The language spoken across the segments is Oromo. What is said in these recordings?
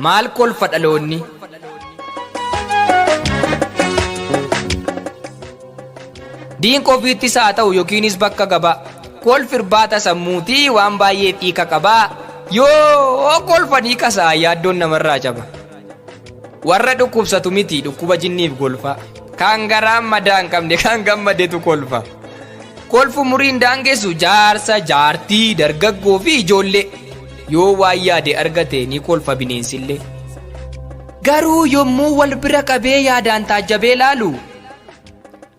Maal kolfa dhaloonni? Diinqoo ofiittis haa ta'u yookiinis bakka gabaa kolfi irbaata sammuutii waan baay'ee xiiqa qabaa. Yoo kolfanii kasaa yaaddoon namarraa caba. Warra dhukkubsatu miti dhukkuba jinniif golfa. Kan garaan madaa hin qabne kan gammadetu kolfa. Kolfu muriin daangessu jaarsa, jaartii, dargaggoo fi ijoollee. Yoo waan yaade argate ni kolfa bineensillee. Garuu yommuu wal bira qabee yaadaan taajjabee laalu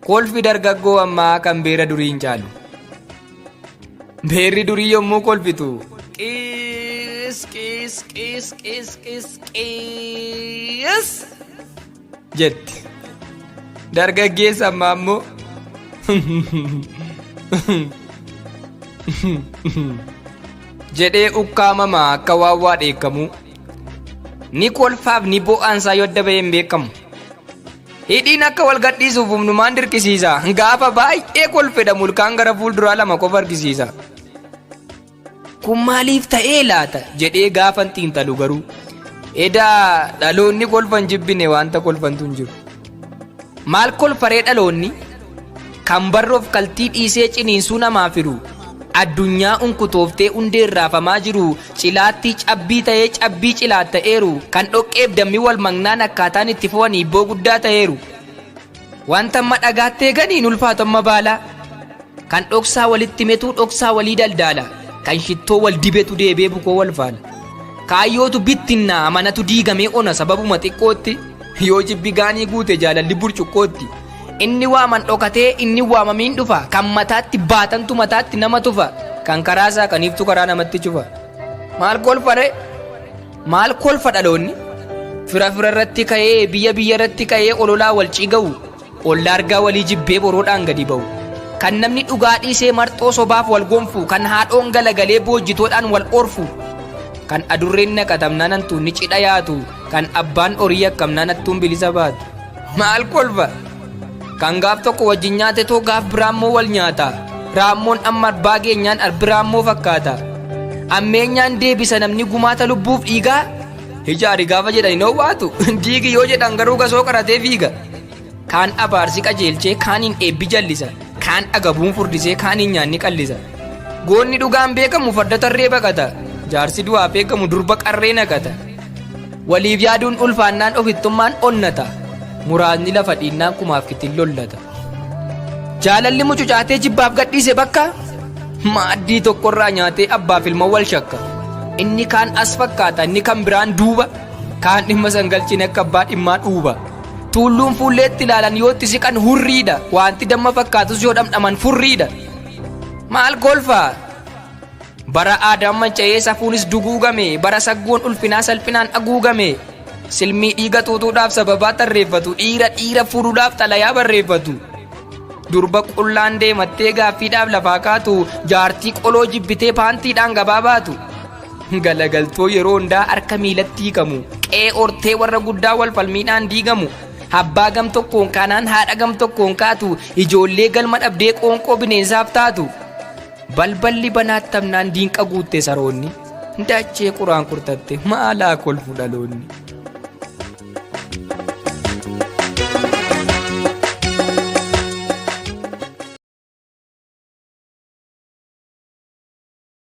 kolfi dargaggoo ammaa kan beera durii hin caalu. Beerri durii yommuu kolfitu qiis qiis qiis qiis qiis qiis jetti. Dargaggeessa ammaa ammoo jedhee ukkaamamaa akka waawwaa dheekkamu. Ni kolfaaf ni bo'aansaa yoo adda bahee hin beekamu. Hidhiin akka wal gadhiisuuf humnumaan dirqisiisa. Gaafa baay'ee kolfedha mulkaan gara fuulduraa lama qofa argisiisa. Kun maaliif ta'ee laata jedhee gaafan xiinxalu garuu edaa dhaloonni kolfan jibbine wanta kolfantu hin jiru. Maal kolfaree dhaloonni? Kan barroof kaltii dhiisee ciniinsuu namaaf firu. Addunyaa unkutooftee hundee irraafamaa jiru. Cilaattii cabbii ta'ee cabbii cilaatta'eeru. Kan dhoqqeef dammi wal magnaan akkaataan itti fo'an ibboo guddaa ta'eeru. Wanta amma dhagaattee ganiin ulfaatomma baalaa. Kan dhoksaa walitti metuu dhoksaa walii daldaala. Kan shittoo wal dibetu deebee bukoo wal faala. Kaayyootu bittinnaa amanatu diigamee ona sababuma xiqqootti. Yoo jibbi gaanii guute jaalalli burcuqqootti. Inni waaman dhokatee inni waamamiin dhufa. Kan mataatti baatantu mataatti nama tufa. Kan karaasaa kaniiftu karaa namatti cufa. Maal kolfare? Maal kolfa dhaloonni? Fira irratti ka'ee biyya irratti ka'ee ololaa wal ciiga'u. Ollaa argaa walii jibbee boroodhaan gadi ba'u. Kan namni dhugaa dhiisee marxoo sobaaf wal gonfu. Kan haadhoon galagalee boojjitoodhaan wal orfu. Kan adurreen naqatamnaan hantuunni cidha yaatu. Kan abbaan horii akkamnaan hattuun bilisa baatu. Maal kolfa? Kan gaaf tokko wajjin nyaate too gaaf biraammoo wal nyaata. Raammoon amma arbaa geenyaan arbiraammoo fakkaata. Ammeenyaan deebisa namni gumaata lubbuuf dhiigaa. Hijaari gaafa jedhani noowwaatu diigi yoo jedhan garuu gasoo qaratee fiiga. Kaan abaarsi qajeelchee kaaniin eebbi jallisa. Kaan agabuun furdisee kaaniin nyaanni qallisa. Goonni dhugaan beekamu farda tarree baqata. Jaarsi du'aaf eegamu durba qarree naqata. Waliif yaaduun ulfaannaan ofittummaan onnata. Muraasni lafa dhiinnaan kumaaf kittiin lollata. Jaalalli mucucaatee jibbaaf gadhiise bakka. Maaddii tokkorraa nyaatee abbaaf ilma wal shakka. Inni kaan as fakkaata inni kan biraan duuba. Kaan dhimma sangalchine akka abbaa dhimmaa dhuuba. Tuulluun fuulleetti ilaalan yoo itti siqan hurriidha. Wanti damma fakkaatus yoo dhamdhaman furriidha. Maal kolfaa? Bara aadaan manca'ee safuunis duguugame. Bara saggoon ulfinaa salphinaan haguugame. Silmii dhiiga tuutuudhaaf sababaa tarreeffatu. Dhiira fuudhuudhaaf xalayaa barreeffatu. Durba qullaan deemattee gaaffiidhaaf lafaa kaatu. Jaartii qoloo jibbitee paantiidhaan gabaa baatu. Galagaltoo yeroo hundaa harka miilatti hiikamu. Qe'ee ortee warra guddaa wal falmiidhaan diigamu. Abbaa gam tokkoon kaanaan haadha gam tokkoon kaatu. Ijoollee galma dhabdee qoonqoo bineensaaf taatu. Balballi banaattamnaan diinqa guutte saroonni. Dachee quraan kurtatte maalaa kolfu dhaloonni.